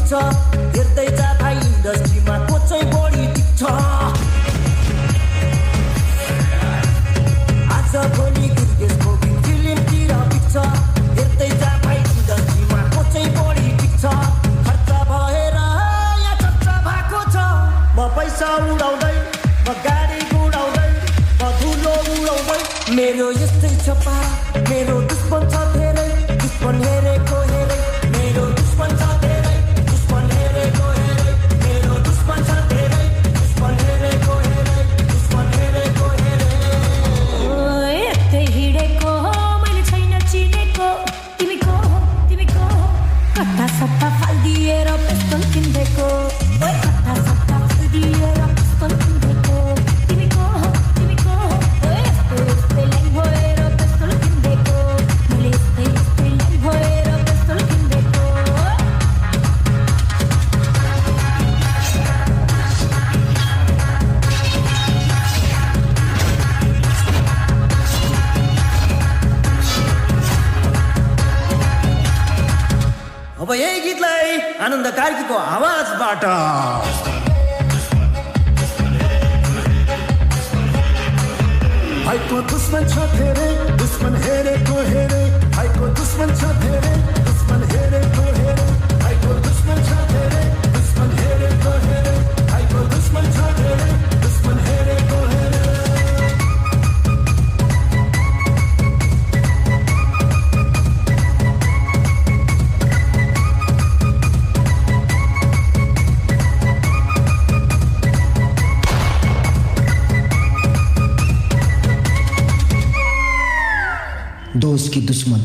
टिक्छ हेर्दै जाँदा इन्डस्ट्रीमा को चाहिँ बढी टिक्छ आजभोलि गुर्गेसको फिल्मतिर टिक्छ हेर्दै जाँदा इन्डस्ट्रीमा को चाहिँ बढी टिक्छ खर्च भएर या चर्चा भएको छ म पैसा उडाउँदै म गाडी गुडाउँदै म धुलो उडाउँदै मेरो यस्तै छ पा मेरो दुश्मन छ धेरै दुश्मन हेरेको हेरै मेरो दुश्मन छ धेरै दुश्मन हेरेको हेरै मेरो दुश्मन छ धेरै दुश्मन हेरेको हेरै दुश्मन हेरेको हेरै यतै हिँडेको मैले छैन चिनेको तिमी को कता सट्टा फालिदिएर पिस्तल किन्देको कता सट्टा फालिदिएर पिस्तल किन्देको तिमी को यस्तै लाइन भएर पिस्तल किन्देको मैले यस्तै लाइन भएर पिस्तल किन्देको अब यही गीतलाई आनन्द कार्कीको आवाजबाट भाइको दुश्मन छ धेरै दुश्मन हेरेको हेरे भाइको दुश्मन छ धेरै दुश्मन हेरेको हेरे भाइको दुश्मन छ धेरै दुश्मन हेरेको हेरे भाइको दुश्मन छ धेरै दुश्मन हेरेको हेरे दोस्त की दुश्मन